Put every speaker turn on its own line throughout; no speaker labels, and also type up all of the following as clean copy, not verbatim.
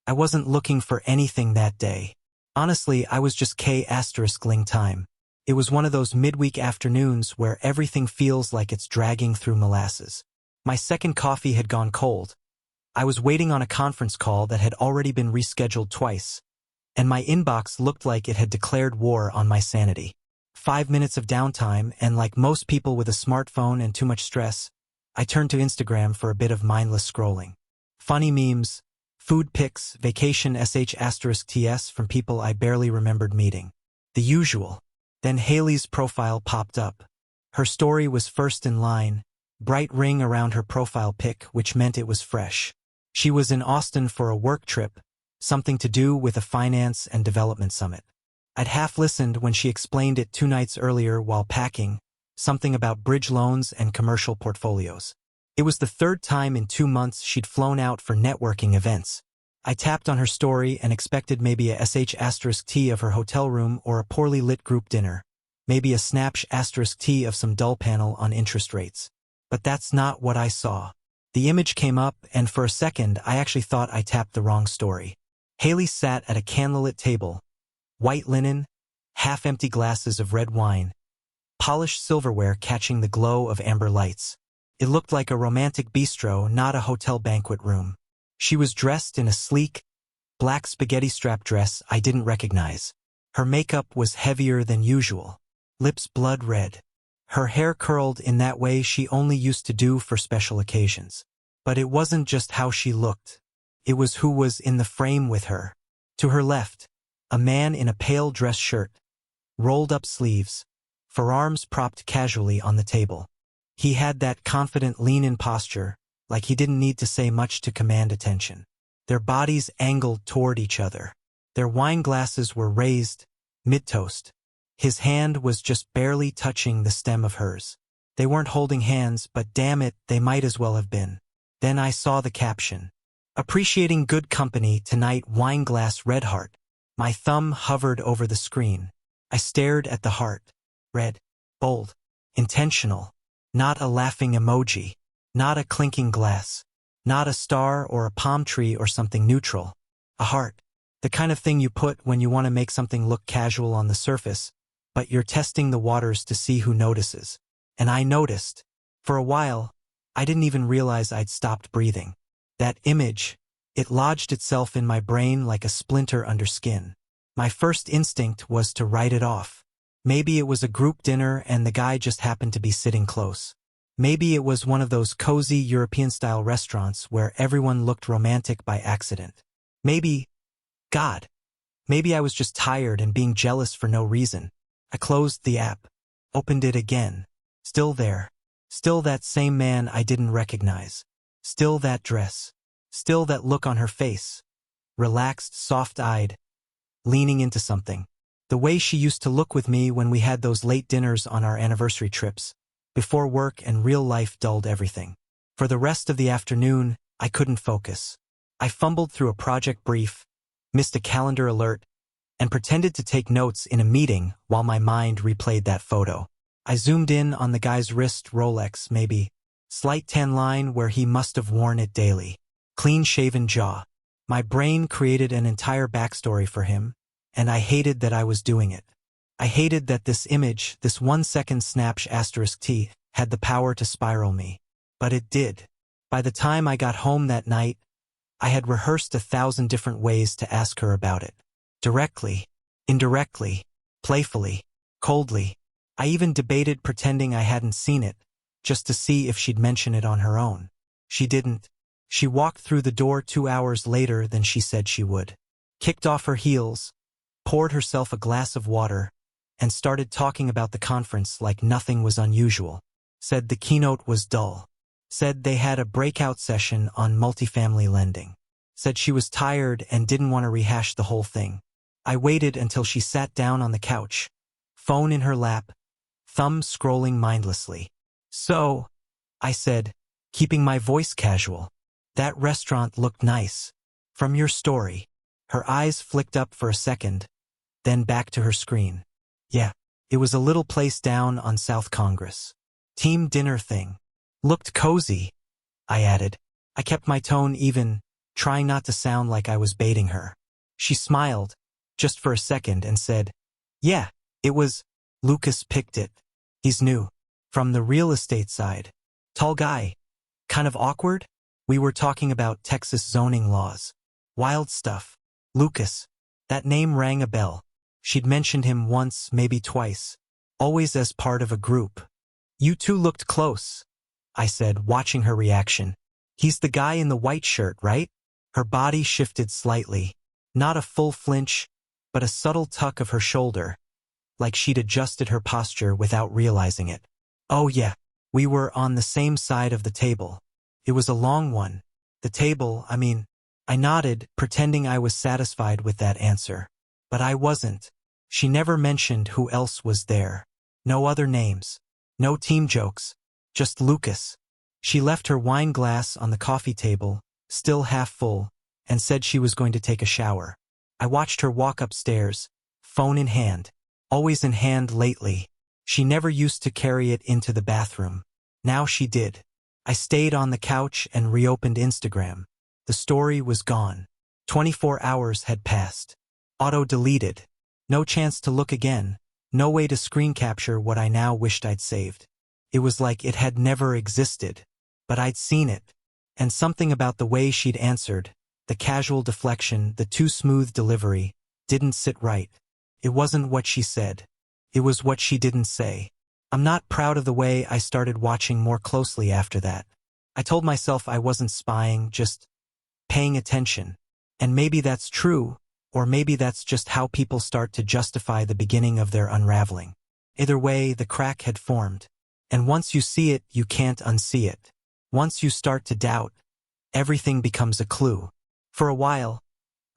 I wasn't looking for anything that day. Honestly, I was just *ling time. It was one of those midweek afternoons where everything feels like it's dragging through molasses. My second coffee had gone cold. I was waiting on a conference call that had already been rescheduled twice, and my inbox looked like it had declared war on my sanity. 5 minutes of downtime, and like most people with a smartphone and too much stress, I turned to Instagram for a bit of mindless scrolling. Funny memes, food pics, vacation *ts from people I barely remembered meeting. The usual. Then Haley's profile popped up. Her story was first in line, bright ring around her profile pic, which meant it was fresh. She was in Austin for a work trip, something to do with a finance and development summit. I'd half listened when she explained it 2 nights earlier while packing, something about bridge loans and commercial portfolios. It was the 3rd time in 2 months she'd flown out for networking events. I tapped on her story and expected maybe a *T of her hotel room or a poorly lit group dinner, maybe a *T of some dull panel on interest rates. But that's not what I saw. The image came up, and for a second I actually thought I tapped the wrong story. Haley sat at a candlelit table, white linen, half-empty glasses of red wine, polished silverware catching the glow of amber lights. It looked like a romantic bistro, not a hotel banquet room. She was dressed in a sleek, black spaghetti strap dress I didn't recognize. Her makeup was heavier than usual, lips blood red. Her hair curled in that way she only used to do for special occasions. But it wasn't just how she looked. It was who was in the frame with her. To her left, a man in a pale dress shirt, rolled up sleeves, forearms propped casually on the table. He had that confident lean-in posture, like he didn't need to say much to command attention. Their bodies angled toward each other. Their wine glasses were raised, mid-toast. His hand was just barely touching the stem of hers. They weren't holding hands, but damn it, they might as well have been. Then I saw the caption. Appreciating good company tonight, wine glass red heart. My thumb hovered over the screen. I stared at the heart. Red, bold, intentional. Not a laughing emoji. Not a clinking glass. Not a star or a palm tree or something neutral. A heart. The kind of thing you put when you want to make something look casual on the surface, but you're testing the waters to see who notices. And I noticed. For a while, I didn't even realize I'd stopped breathing. That image, it lodged itself in my brain like a splinter under skin. My first instinct was to write it off. Maybe it was a group dinner and the guy just happened to be sitting close. Maybe it was one of those cozy European-style restaurants where everyone looked romantic by accident. Maybe, God, maybe I was just tired and being jealous for no reason. I closed the app, opened it again. Still there. Still that same man I didn't recognize. Still that dress. Still that look on her face. Relaxed, soft-eyed, leaning into something. The way she used to look with me when we had those late dinners on our anniversary trips, before work and real life dulled everything. For the rest of the afternoon, I couldn't focus. I fumbled through a project brief, missed a calendar alert, and pretended to take notes in a meeting while my mind replayed that photo. I zoomed in on the guy's wrist Rolex, maybe. Slight tan line where he must have worn it daily. Clean-shaven jaw. My brain created an entire backstory for him, and I hated that I was doing it. I hated that this image, this 1-second *T, had the power to spiral me. But it did. By the time I got home that night, I had rehearsed 1,000 different ways to ask her about it. Directly, indirectly, playfully, coldly. I even debated pretending I hadn't seen it, just to see if she'd mention it on her own. She didn't. She walked through the door 2 hours later than she said she would. Kicked off her heels, poured herself a glass of water, and started talking about the conference like nothing was unusual. Said the keynote was dull. Said they had a breakout session on multifamily lending. Said she was tired and didn't want to rehash the whole thing. I waited until she sat down on the couch, phone in her lap, thumb scrolling mindlessly. So, I said, keeping my voice casual, that restaurant looked nice. From your story. Her eyes flicked up for a second, then back to her screen. Yeah, it was a little place down on South Congress. Team dinner thing. Looked cozy, I added. I kept my tone even, trying not to sound like I was baiting her. She smiled, just for a second, and said, "Yeah, it was. Lucas picked it. He's new. From the real estate side. Tall guy. Kind of awkward? We were talking about Texas zoning laws. Wild stuff. Lucas." That name rang a bell. She'd mentioned him once, maybe twice. Always as part of a group. "You two looked close," I said, watching her reaction. "He's the guy in the white shirt, right?" Her body shifted slightly. Not a full flinch, but a subtle tuck of her shoulder, like she'd adjusted her posture without realizing it. "Oh yeah, we were on the same side of the table. It was a long one. The table, I mean." I nodded, pretending I was satisfied with that answer. But I wasn't. She never mentioned who else was there. No other names. No team jokes. Just Lucas. She left her wine glass on the coffee table, still half full, and said she was going to take a shower. I watched her walk upstairs, phone in hand. Always in hand lately. She never used to carry it into the bathroom. Now she did. I stayed on the couch and reopened Instagram. The story was gone. 24 hours had passed. Auto-deleted. No chance to look again. No way to screen capture what I now wished I'd saved. It was like it had never existed. But I'd seen it. And something about the way she'd answered, the casual deflection, the too smooth delivery, didn't sit right. It wasn't what she said. It was what she didn't say. I'm not proud of the way I started watching more closely after that. I told myself I wasn't spying, just paying attention. And maybe that's true, or maybe that's just how people start to justify the beginning of their unraveling. Either way, the crack had formed. And once you see it, you can't unsee it. Once you start to doubt, everything becomes a clue. For a while,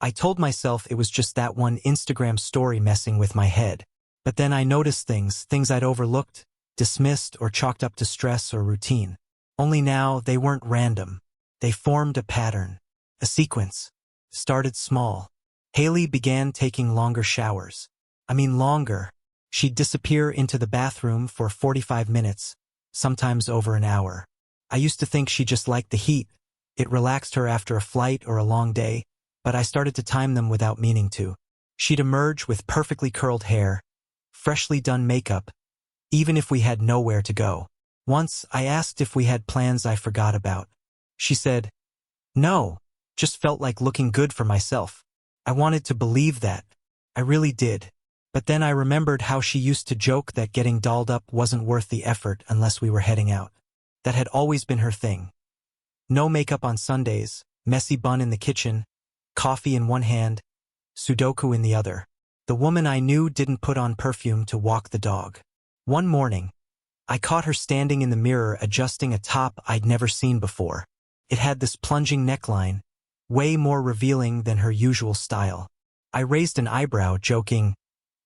I told myself it was just that one Instagram story messing with my head. But then I noticed things I'd overlooked, dismissed, or chalked up to stress or routine. Only now they weren't random. They formed a pattern. A sequence. Started small. Haley began taking longer showers. I mean longer. She'd disappear into the bathroom for 45 minutes, sometimes over an hour. I used to think she just liked the heat. It relaxed her after a flight or a long day, but I started to time them without meaning to. She'd emerge with perfectly curled hair, freshly done makeup, even if we had nowhere to go. Once, I asked if we had plans I forgot about. She said, "No. Just felt like looking good for myself." I wanted to believe that. I really did. But then I remembered how she used to joke that getting dolled up wasn't worth the effort unless we were heading out. That had always been her thing. No makeup on Sundays, messy bun in the kitchen, coffee in one hand, Sudoku in the other. The woman I knew didn't put on perfume to walk the dog. One morning, I caught her standing in the mirror adjusting a top I'd never seen before. It had this plunging neckline, way more revealing than her usual style. I raised an eyebrow, joking,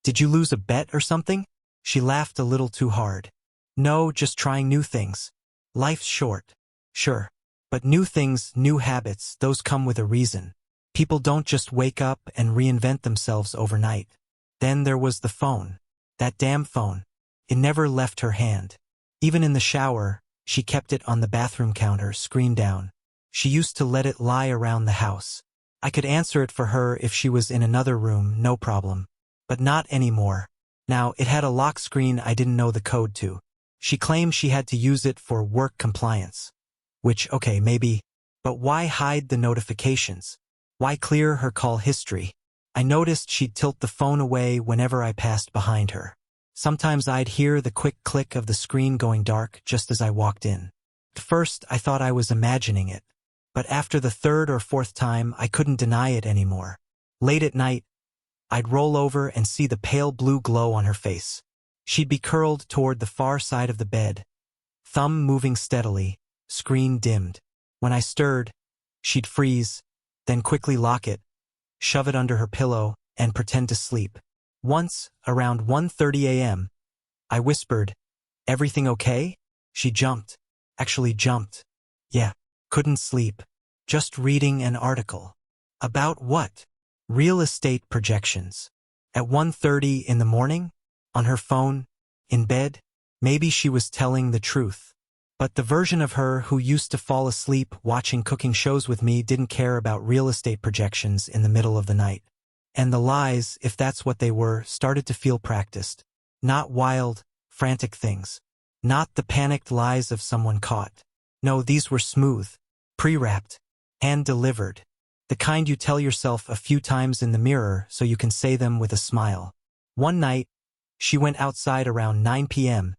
"Did you lose a bet or something?" She laughed a little too hard. "No, just trying new things. Life's short." "Sure. But new things, new habits, those come with a reason. People don't just wake up and reinvent themselves overnight." Then there was the phone. That damn phone. It never left her hand. Even in the shower, she kept it on the bathroom counter, screen down. She used to let it lie around the house. I could answer it for her if she was in another room, no problem. But not anymore. Now, it had a lock screen I didn't know the code to. She claimed she had to use it for work compliance. Which, okay, maybe. But why hide the notifications? Why clear her call history? I noticed she'd tilt the phone away whenever I passed behind her. Sometimes I'd hear the quick click of the screen going dark just as I walked in. At first, I thought I was imagining it. But after the third or fourth time, I couldn't deny it anymore. Late at night, I'd roll over and see the pale blue glow on her face. She'd be curled toward the far side of the bed, thumb moving steadily, screen dimmed. When I stirred, she'd freeze, then quickly lock it, shove it under her pillow, and pretend to sleep. Once, around 1:30 a.m., I whispered, "Everything okay?" She jumped. Actually jumped. Yeah. Couldn't sleep. Just reading an article. About what? Real estate projections. At 1:30 in the morning? On her phone? In bed? Maybe she was telling the truth. But the version of her who used to fall asleep watching cooking shows with me didn't care about real estate projections in the middle of the night. And the lies, if that's what they were, started to feel practiced. Not wild, frantic things. Not the panicked lies of someone caught. No, these were smooth, pre-wrapped, and delivered. The kind you tell yourself a few times in the mirror so you can say them with a smile. One night, she went outside around 9 p.m.,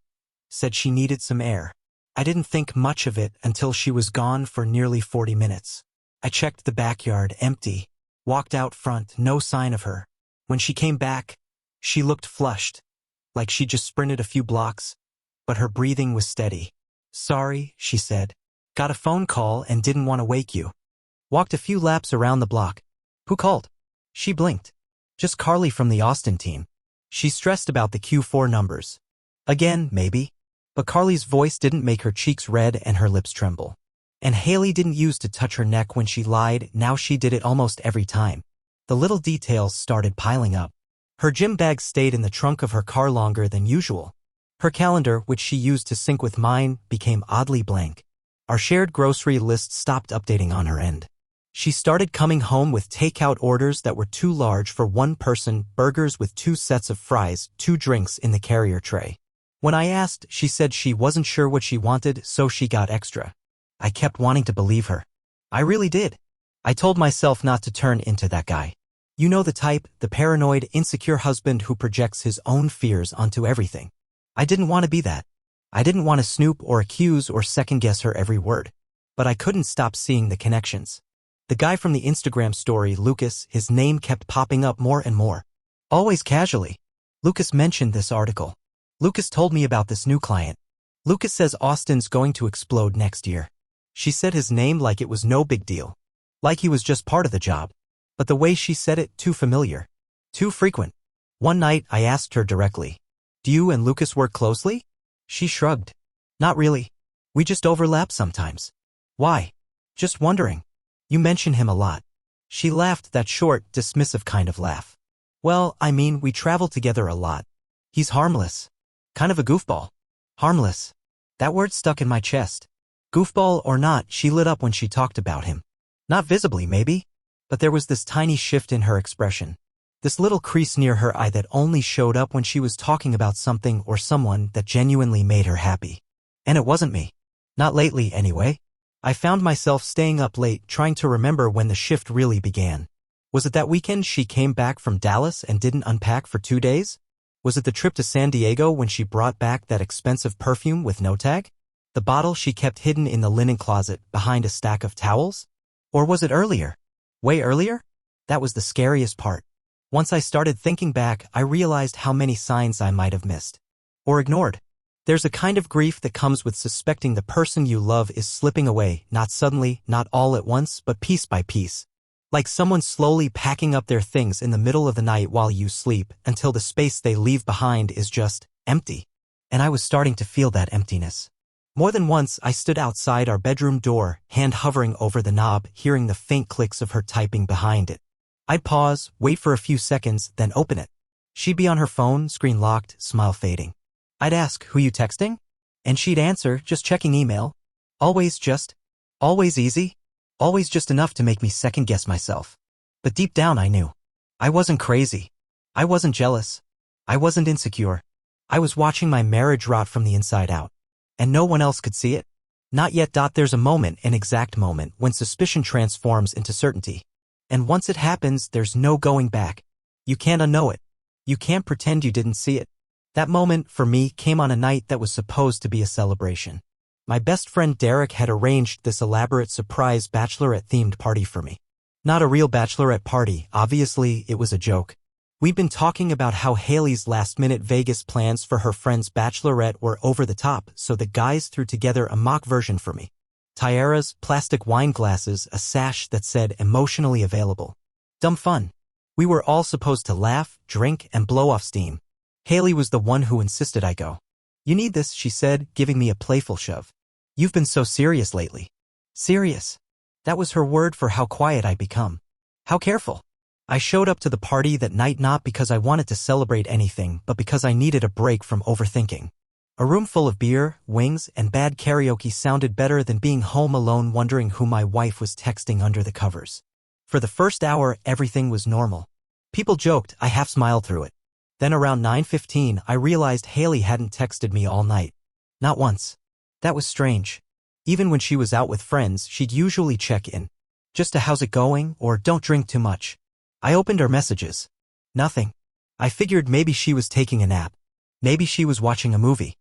said she needed some air. I didn't think much of it until she was gone for nearly 40 minutes. I checked the backyard, empty. Walked out front, no sign of her. When she came back, she looked flushed, like she just sprinted a few blocks, but her breathing was steady. Sorry, she said. Got a phone call and didn't want to wake you. Walked a few laps around the block. Who called? She blinked. Just Carly from the Austin team. She stressed about the Q4 numbers. Again, maybe. But Carly's voice didn't make her cheeks red and her lips tremble. And Haley didn't use to touch her neck when she lied, now she did it almost every time. The little details started piling up. Her gym bag stayed in the trunk of her car longer than usual. Her calendar, which she used to sync with mine, became oddly blank. Our shared grocery list stopped updating on her end. She started coming home with takeout orders that were too large for one person, burgers with 2 sets of fries, 2 drinks in the carrier tray. When I asked, she said she wasn't sure what she wanted, so she got extra. I kept wanting to believe her. I really did. I told myself not to turn into that guy. You know the type, the paranoid, insecure husband who projects his own fears onto everything. I didn't want to be that. I didn't want to snoop or accuse or second-guess her every word. But I couldn't stop seeing the connections. The guy from the Instagram story, Lucas, his name kept popping up more and more. Always casually. Lucas mentioned this article. Lucas told me about this new client. Lucas says Austin's going to explode next year. She said his name like it was no big deal. Like he was just part of the job. But the way she said it, too familiar. Too frequent. One night, I asked her directly, "Do you and Lucas work closely?" She shrugged. "Not really. We just overlap sometimes." "Why?" "Just wondering. You mention him a lot." She laughed, that short, dismissive kind of laugh. "Well, I mean, we travel together a lot. He's harmless. Kind of a goofball." Harmless. That word stuck in my chest. Goofball or not, she lit up when she talked about him. Not visibly, maybe, but there was this tiny shift in her expression. This little crease near her eye that only showed up when she was talking about something or someone that genuinely made her happy. And it wasn't me. Not lately, anyway. I found myself staying up late trying to remember when the shift really began. Was it that weekend she came back from Dallas and didn't unpack for 2 days? Was it the trip to San Diego when she brought back that expensive perfume with no tag? The bottle she kept hidden in the linen closet behind a stack of towels? Or was it earlier? Way earlier? That was the scariest part. Once I started thinking back, I realized how many signs I might have missed. Or ignored. There's a kind of grief that comes with suspecting the person you love is slipping away, not suddenly, not all at once, but piece by piece. Like someone slowly packing up their things in the middle of the night while you sleep, until the space they leave behind is just empty. And I was starting to feel that emptiness. More than once, I stood outside our bedroom door, hand hovering over the knob, hearing the faint clicks of her typing behind it. I'd pause, wait for a few seconds, then open it. She'd be on her phone, screen locked, smile fading. I'd ask, "Who you texting?" And she'd answer, "Just checking email." Always easy. Always just enough to make me second-guess myself. But deep down I knew. I wasn't crazy. I wasn't jealous. I wasn't insecure. I was watching my marriage rot from the inside out. And no one else could see it. Not yet. There's a moment, an exact moment, when suspicion transforms into certainty. And once it happens, there's no going back. You can't unknow it. You can't pretend you didn't see it. That moment, for me, came on a night that was supposed to be a celebration. My best friend Derek had arranged this elaborate surprise Bachelorette-themed party for me. Not a real Bachelorette party, obviously, it was a joke. We'd been talking about how Haley's last-minute Vegas plans for her friend's Bachelorette were over the top, so the guys threw together a mock version for me. Tiaras, plastic wine glasses, a sash that said emotionally available. Dumb fun. We were all supposed to laugh, drink, and blow off steam. Haley was the one who insisted I go. "You need this," she said, giving me a playful shove. "You've been so serious lately." Serious. That was her word for how quiet I'd become. How careful. I showed up to the party that night not because I wanted to celebrate anything, but because I needed a break from overthinking. A room full of beer, wings, and bad karaoke sounded better than being home alone wondering who my wife was texting under the covers. For the first hour, everything was normal. People joked, I half smiled through it. Then around 9:15, I realized Haley hadn't texted me all night. Not once. That was strange. Even when she was out with friends, she'd usually check in. Just a how's it going, or don't drink too much. I opened her messages. Nothing. I figured maybe she was taking a nap. Maybe she was watching a movie.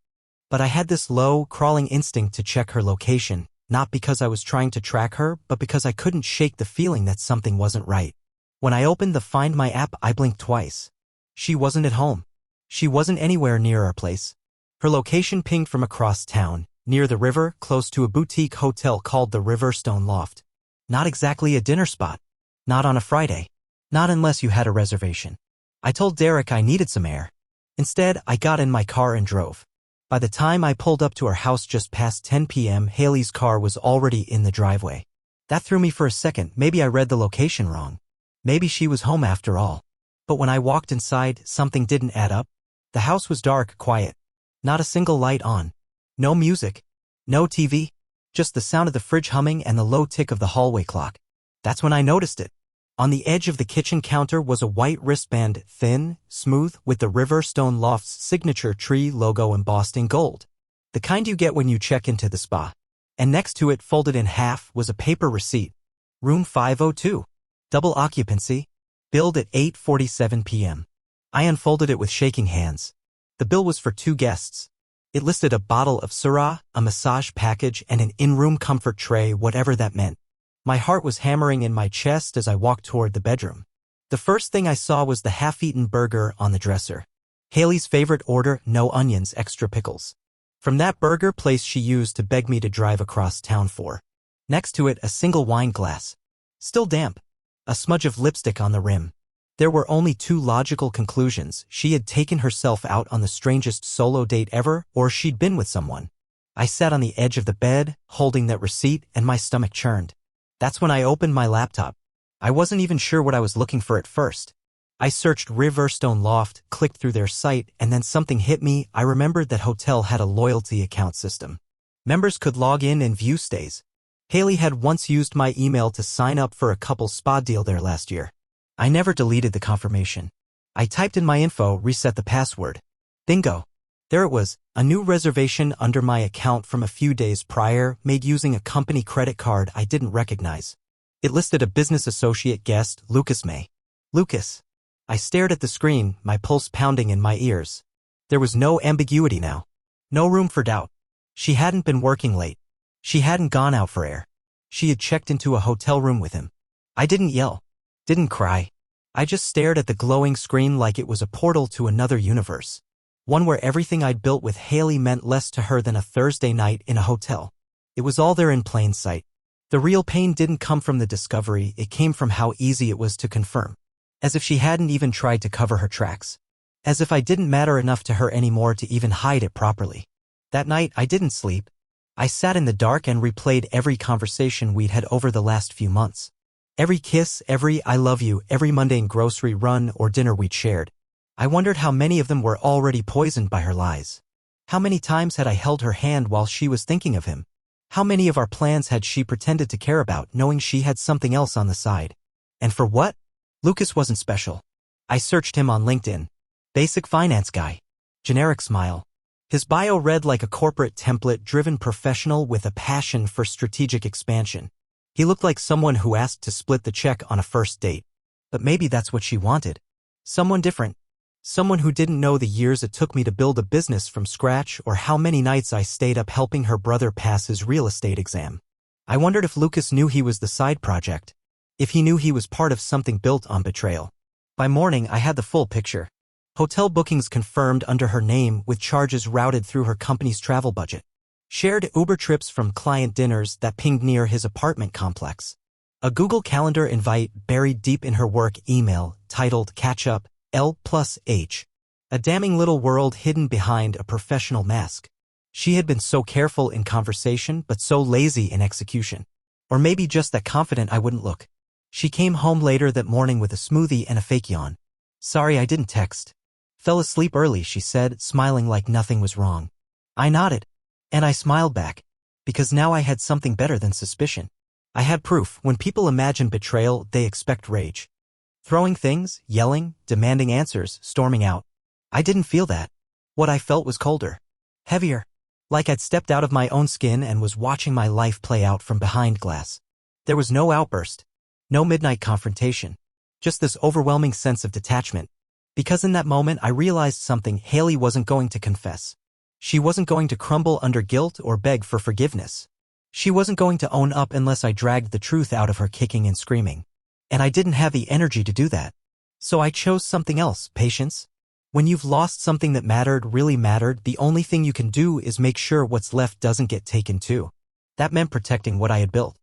But I had this low, crawling instinct to check her location, not because I was trying to track her, but because I couldn't shake the feeling that something wasn't right. When I opened the Find My app, I blinked twice. She wasn't at home. She wasn't anywhere near our place. Her location pinged from across town, near the river, close to a boutique hotel called the Riverstone Loft. Not exactly a dinner spot. Not on a Friday. Not unless you had a reservation. I told Derek I needed some air. Instead, I got in my car and drove. By the time I pulled up to her house just past 10 p.m., Haley's car was already in the driveway. That threw me for a second. Maybe I read the location wrong. Maybe she was home after all. But when I walked inside, something didn't add up. The house was dark, quiet. Not a single light on. No music. No TV. Just the sound of the fridge humming and the low tick of the hallway clock. That's when I noticed it. On the edge of the kitchen counter was a white wristband, thin, smooth, with the Riverstone Loft's signature tree logo embossed in gold. The kind you get when you check into the spa. And next to it, folded in half, was a paper receipt. Room 502. Double occupancy. Billed at 8:47 p.m. I unfolded it with shaking hands. The bill was for 2 guests. It listed a bottle of Syrah, a massage package, and an in-room comfort tray, whatever that meant. My heart was hammering in my chest as I walked toward the bedroom. The first thing I saw was the half-eaten burger on the dresser. Haley's favorite order, no onions, extra pickles. From that burger place she used to beg me to drive across town for. Next to it, a single wine glass. Still damp. A smudge of lipstick on the rim. There were only 2 logical conclusions. She had taken herself out on the strangest solo date ever, or she'd been with someone. I sat on the edge of the bed, holding that receipt, and my stomach churned. That's when I opened my laptop. I wasn't even sure what I was looking for at first. I searched Riverstone Loft, clicked through their site, and then something hit me. I remembered that hotel had a loyalty account system. Members could log in and view stays. Haley had once used my email to sign up for a couple spa deal there last year. I never deleted the confirmation. I typed in my info, reset the password. Bingo. There it was, a new reservation under my account from a few days prior, made using a company credit card I didn't recognize. It listed a business associate guest, Lucas May. Lucas. I stared at the screen, my pulse pounding in my ears. There was no ambiguity now. No room for doubt. She hadn't been working late. She hadn't gone out for air. She had checked into a hotel room with him. I didn't yell. Didn't cry. I just stared at the glowing screen like it was a portal to another universe. One where everything I'd built with Haley meant less to her than a Thursday night in a hotel. It was all there in plain sight. The real pain didn't come from the discovery, it came from how easy it was to confirm. As if she hadn't even tried to cover her tracks. As if I didn't matter enough to her anymore to even hide it properly. That night, I didn't sleep. I sat in the dark and replayed every conversation we'd had over the last few months. Every kiss, every I love you, every mundane grocery run or dinner we'd shared. I wondered how many of them were already poisoned by her lies. How many times had I held her hand while she was thinking of him? How many of our plans had she pretended to care about, knowing she had something else on the side? And for what? Lucas wasn't special. I searched him on LinkedIn. Basic finance guy. Generic smile. His bio read like a corporate template-driven professional with a passion for strategic expansion. He looked like someone who asked to split the check on a first date. But maybe that's what she wanted. Someone different. Someone who didn't know the years it took me to build a business from scratch or how many nights I stayed up helping her brother pass his real estate exam. I wondered if Lucas knew he was the side project. If he knew he was part of something built on betrayal. By morning, I had the full picture. Hotel bookings confirmed under her name with charges routed through her company's travel budget. Shared Uber trips from client dinners that pinged near his apartment complex. A Google Calendar invite buried deep in her work email titled Catch Up, L+H. A damning little world hidden behind a professional mask. She had been so careful in conversation but so lazy in execution. Or maybe just that confident I wouldn't look. She came home later that morning with a smoothie and a fake yawn. Sorry I didn't text. Fell asleep early, she said, smiling like nothing was wrong. I nodded. And I smiled back. Because now I had something better than suspicion. I had proof. When people imagine betrayal, they expect rage. Throwing things, yelling, demanding answers, storming out. I didn't feel that. What I felt was colder. Heavier. Like I'd stepped out of my own skin and was watching my life play out from behind glass. There was no outburst. No midnight confrontation. Just this overwhelming sense of detachment. Because in that moment I realized something. Haley wasn't going to confess. She wasn't going to crumble under guilt or beg for forgiveness. She wasn't going to own up unless I dragged the truth out of her kicking and screaming. And I didn't have the energy to do that. So I chose something else, patience. When you've lost something that mattered, really mattered, the only thing you can do is make sure what's left doesn't get taken too. That meant protecting what I had built.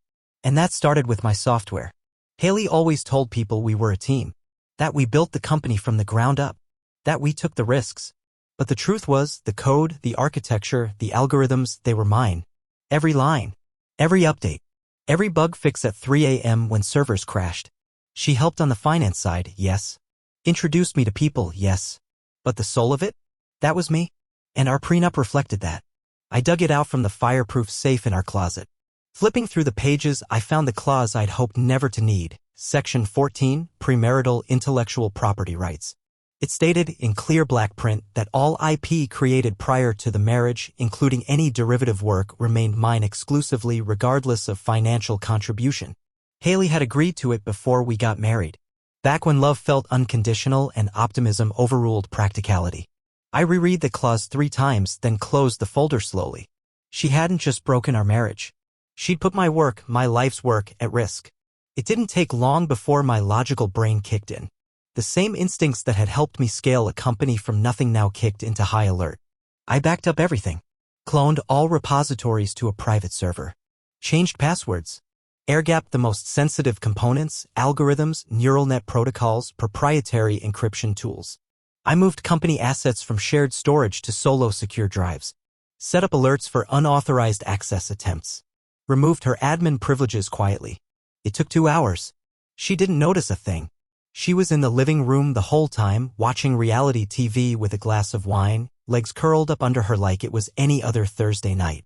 And that started with my software. Haley always told people we were a team. That we built the company from the ground up. That we took the risks. But the truth was, the code, the architecture, the algorithms, they were mine. Every line. Every update. Every bug fix at 3 a.m. when servers crashed. She helped on the finance side, yes. Introduced me to people, yes. But the soul of it? That was me. And our prenup reflected that. I dug it out from the fireproof safe in our closet. Flipping through the pages, I found the clause I'd hoped never to need. Section 14, Premarital Intellectual Property Rights. It stated in clear black print that all IP created prior to the marriage, including any derivative work, remained mine exclusively regardless of financial contribution. Haley had agreed to it before we got married. Back when love felt unconditional and optimism overruled practicality. I reread the clause 3 times, then closed the folder slowly. She hadn't just broken our marriage. She'd put my work, my life's work, at risk. It didn't take long before my logical brain kicked in. The same instincts that had helped me scale a company from nothing now kicked into high alert. I backed up everything. Cloned all repositories to a private server. Changed passwords. Air-gapped the most sensitive components, algorithms, neural net protocols, proprietary encryption tools. I moved company assets from shared storage to solo secure drives. Set up alerts for unauthorized access attempts. Removed her admin privileges quietly. It took 2 hours. She didn't notice a thing. She was in the living room the whole time, watching reality TV with a glass of wine, legs curled up under her like it was any other Thursday night.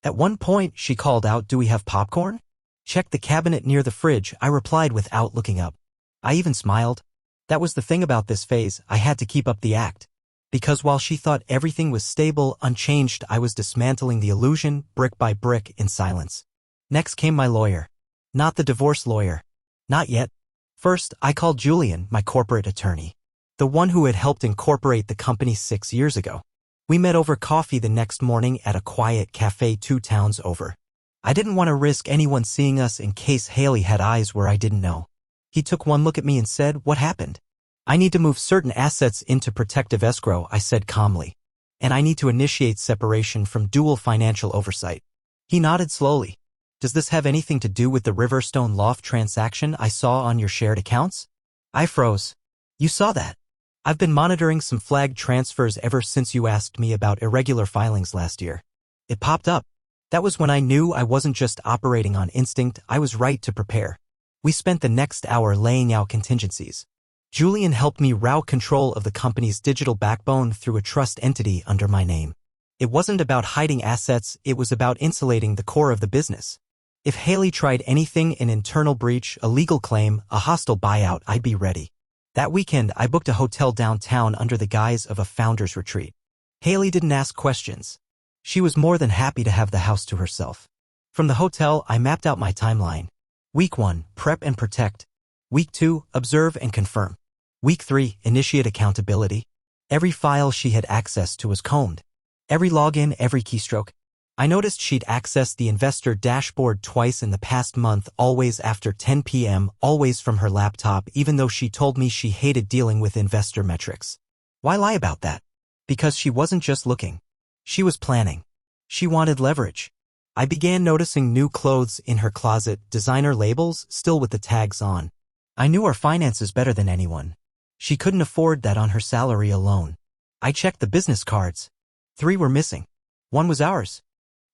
At one point, she called out, "Do we have popcorn?" Checked the cabinet near the fridge, I replied without looking up. I even smiled. That was the thing about this phase, I had to keep up the act. Because while she thought everything was stable, unchanged, I was dismantling the illusion, brick by brick, in silence. Next came my lawyer. Not the divorce lawyer. Not yet. First, I called Julian, my corporate attorney. The one who had helped incorporate the company 6 years ago. We met over coffee the next morning at a quiet cafe 2 towns over. I didn't want to risk anyone seeing us in case Haley had eyes where I didn't know. He took one look at me and said, "What happened?" "I need to move certain assets into protective escrow," I said calmly. "And I need to initiate separation from dual financial oversight." He nodded slowly. "Does this have anything to do with the Riverstone loft transaction I saw on your shared accounts?" I froze. "You saw that?" "I've been monitoring some flagged transfers ever since you asked me about irregular filings last year. It popped up. That was when I knew I wasn't just operating on instinct, I was right to prepare." We spent the next hour laying out contingencies. Julian helped me route control of the company's digital backbone through a trust entity under my name. It wasn't about hiding assets, it was about insulating the core of the business. If Haley tried anything, an internal breach, a legal claim, a hostile buyout, I'd be ready. That weekend, I booked a hotel downtown under the guise of a founder's retreat. Haley didn't ask questions. She was more than happy to have the house to herself. From the hotel, I mapped out my timeline. Week 1, prep and protect. Week 2, observe and confirm. Week 3, initiate accountability. Every file she had access to was combed. Every login, every keystroke. I noticed she'd accessed the investor dashboard twice in the past month, always after 10 p.m., always from her laptop, even though she told me she hated dealing with investor metrics. Why lie about that? Because she wasn't just looking. She was planning. She wanted leverage. I began noticing new clothes in her closet, designer labels, still with the tags on. I knew our finances better than anyone. She couldn't afford that on her salary alone. I checked the business cards. 3 were missing. 1 was ours.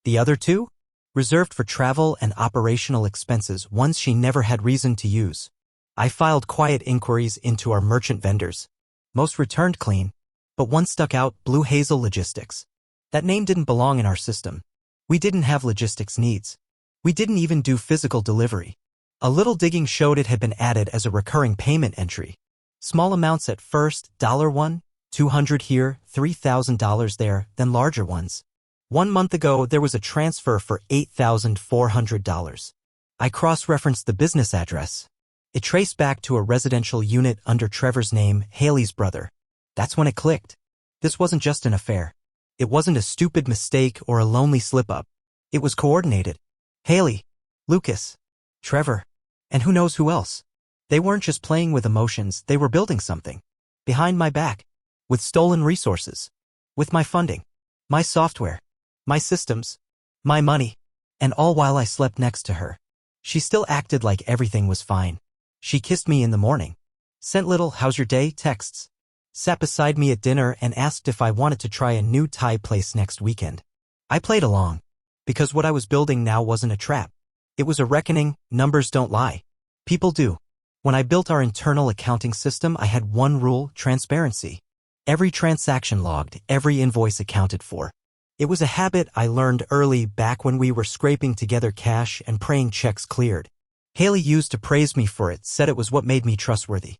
The other 2? Reserved for travel and operational expenses, ones she never had reason to use. I filed quiet inquiries into our merchant vendors. Most returned clean. But one stuck out, Blue Hazel Logistics. That name didn't belong in our system. We didn't have logistics needs. We didn't even do physical delivery. A little digging showed it had been added as a recurring payment entry. Small amounts at first, $1, $200 here, $3,000 there, then larger ones. 1 month ago, there was a transfer for $8,400. I cross-referenced the business address. It traced back to a residential unit under Trevor's name, Haley's brother. That's when it clicked. This wasn't just an affair. It wasn't a stupid mistake or a lonely slip-up. It was coordinated. Haley, Lucas, Trevor, and who knows who else. They weren't just playing with emotions, they were building something. Behind my back. With stolen resources. With my funding. My software. My systems. My money. And all while I slept next to her. She still acted like everything was fine. She kissed me in the morning. Sent little "how's your day" texts. Sat beside me at dinner and asked if I wanted to try a new Thai place next weekend. I played along. Because what I was building now wasn't a trap. It was a reckoning. Numbers don't lie. People do. When I built our internal accounting system, I had one rule: transparency. Every transaction logged, every invoice accounted for. It was a habit I learned early, back when we were scraping together cash and praying checks cleared. Haley used to praise me for it, said it was what made me trustworthy.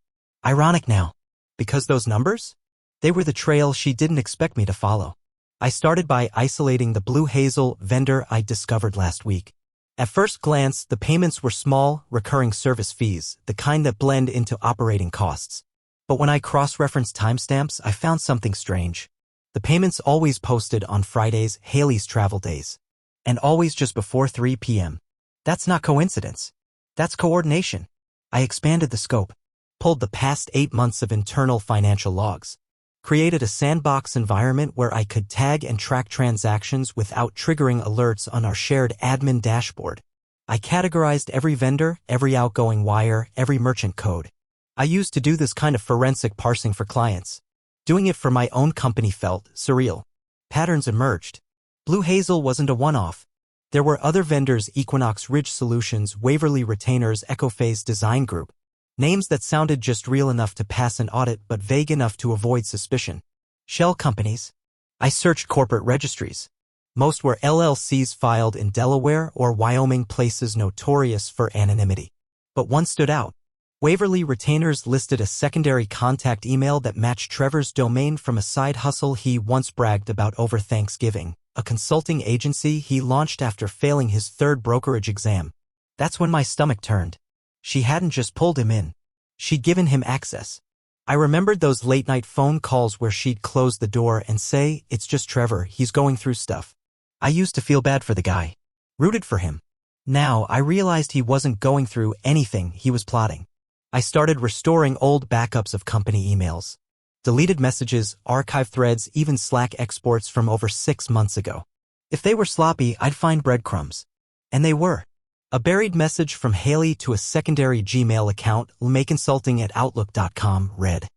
Ironic now. Because those numbers? They were the trail she didn't expect me to follow. I started by isolating the Blue Hazel vendor I discovered last week. At first glance, the payments were small, recurring service fees, the kind that blend into operating costs. But when I cross-referenced timestamps, I found something strange. The payments always posted on Fridays, Haley's travel days. And always just before 3 p.m. That's not coincidence. That's coordination. I expanded the scope. Pulled the past 8 months of internal financial logs. Created a sandbox environment where I could tag and track transactions without triggering alerts on our shared admin dashboard. I categorized every vendor, every outgoing wire, every merchant code. I used to do this kind of forensic parsing for clients. Doing it for my own company felt surreal. Patterns emerged. Blue Hazel wasn't a one-off. There were other vendors: Equinox Ridge Solutions, Waverly Retainers, Ecophase Design Group. Names that sounded just real enough to pass an audit but vague enough to avoid suspicion. Shell companies. I searched corporate registries. Most were LLCs filed in Delaware or Wyoming, places notorious for anonymity. But one stood out. Waverly Retainers listed a secondary contact email that matched Trevor's domain from a side hustle he once bragged about over Thanksgiving, a consulting agency he launched after failing his 3rd brokerage exam. That's when my stomach turned. She hadn't just pulled him in. She'd given him access. I remembered those late-night phone calls where she'd close the door and say, "It's just Trevor, he's going through stuff." I used to feel bad for the guy. Rooted for him. Now I realized he wasn't going through anything, he was plotting. I started restoring old backups of company emails. Deleted messages, archived threads, even Slack exports from over 6 months ago. If they were sloppy, I'd find breadcrumbs. And they were. A buried message from Haley to a secondary Gmail account, mayconsulting@outlook.com, read: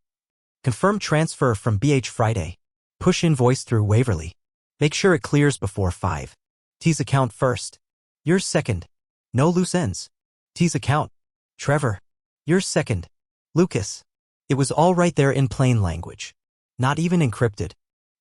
confirm transfer from BH Friday. Push invoice through Waverly. Make sure it clears before 5. T's account first. Yours second. No loose ends. T's account. Trevor. Yours second. Lucas. It was all right there in plain language. Not even encrypted.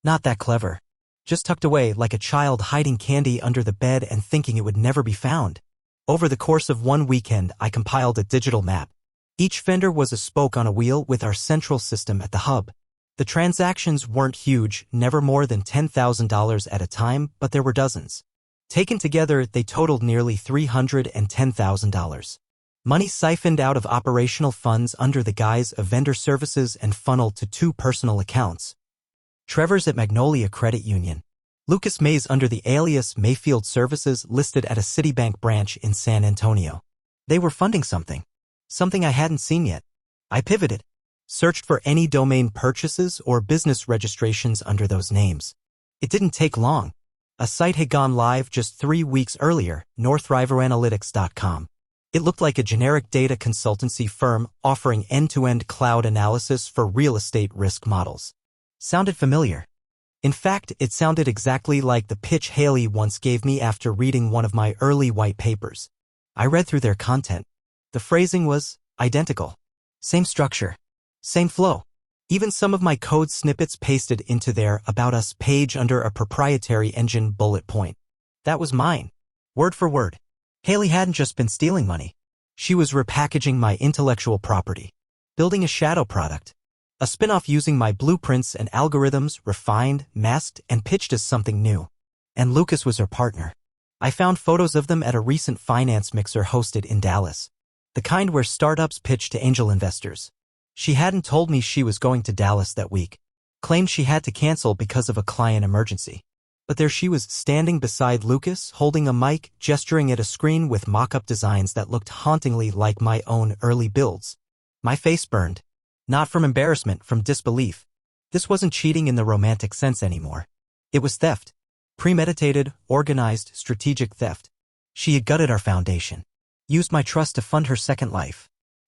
Not that clever. Just tucked away like a child hiding candy under the bed and thinking it would never be found. Over the course of one weekend, I compiled a digital map. Each vendor was a spoke on a wheel with our central system at the hub. The transactions weren't huge, never more than $10,000 at a time, but there were dozens. Taken together, they totaled nearly $310,000. Money siphoned out of operational funds under the guise of vendor services and funneled to 2 personal accounts. Trevor's at Magnolia Credit Union. Lucas Mays under the alias Mayfield Services, listed at a Citibank branch in San Antonio. They were funding something. Something I hadn't seen yet. I pivoted. Searched for any domain purchases or business registrations under those names. It didn't take long. A site had gone live just 3 weeks earlier, northriveranalytics.com. It looked like a generic data consultancy firm offering end-to-end cloud analysis for real estate risk models. Sounded familiar. In fact, it sounded exactly like the pitch Haley once gave me after reading one of my early white papers. I read through their content. The phrasing was identical. Same structure. Same flow. Even some of my code snippets pasted into their About Us page under a proprietary engine bullet point. That was mine. Word for word. Haley hadn't just been stealing money. She was repackaging my intellectual property. Building a shadow product. A spin-off using my blueprints and algorithms, refined, masked, and pitched as something new. And Lucas was her partner. I found photos of them at a recent finance mixer hosted in Dallas. The kind where startups pitch to angel investors. She hadn't told me she was going to Dallas that week. Claimed she had to cancel because of a client emergency. But there she was standing beside Lucas, holding a mic, gesturing at a screen with mock-up designs that looked hauntingly like my own early builds. My face burned. Not from embarrassment, from disbelief. This wasn't cheating in the romantic sense anymore. It was theft. Premeditated, organized, strategic theft. She had gutted our foundation. Used my trust to fund her second life.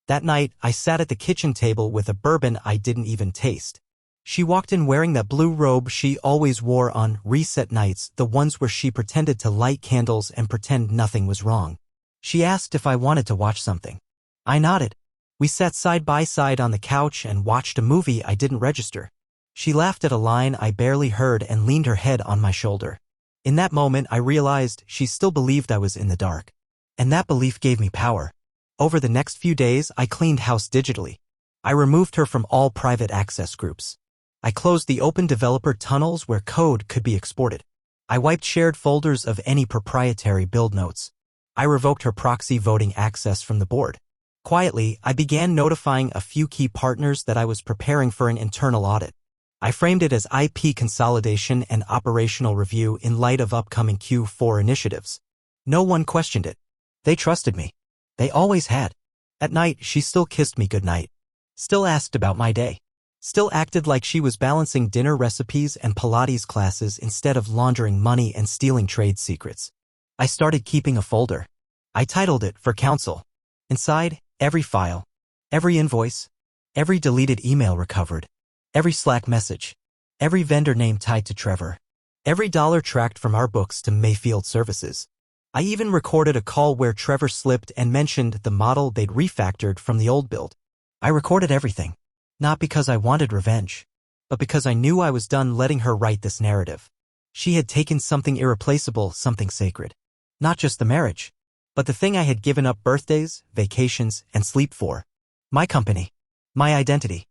That night, I sat at the kitchen table with a bourbon I didn't even taste. She walked in wearing that blue robe she always wore on reset nights, the ones where she pretended to light candles and pretend nothing was wrong. She asked if I wanted to watch something. I nodded. We sat side by side on the couch and watched a movie I didn't register. She laughed at a line I barely heard and leaned her head on my shoulder. In that moment, I realized she still believed I was in the dark. And that belief gave me power. Over the next few days, I cleaned house digitally. I removed her from all private access groups. I closed the open developer tunnels where code could be exported. I wiped shared folders of any proprietary build notes. I revoked her proxy voting access from the board. Quietly, I began notifying a few key partners that I was preparing for an internal audit. I framed it as IP consolidation and operational review in light of upcoming Q4 initiatives. No one questioned it. They trusted me. They always had. At night, she still kissed me goodnight. Still asked about my day. Still acted like she was balancing dinner recipes and Pilates classes instead of laundering money and stealing trade secrets. I started keeping a folder. I titled it For Counsel. Inside, every file, every invoice, every deleted email recovered, every Slack message, every vendor name tied to Trevor, every dollar tracked from our books to Mayfield Services. I even recorded a call where Trevor slipped and mentioned the model they'd refactored from the old build. I recorded everything. Not because I wanted revenge, but because I knew I was done letting her write this narrative. She had taken something irreplaceable, something sacred. Not just the marriage, but the thing I had given up birthdays, vacations, and sleep for. My company. My identity.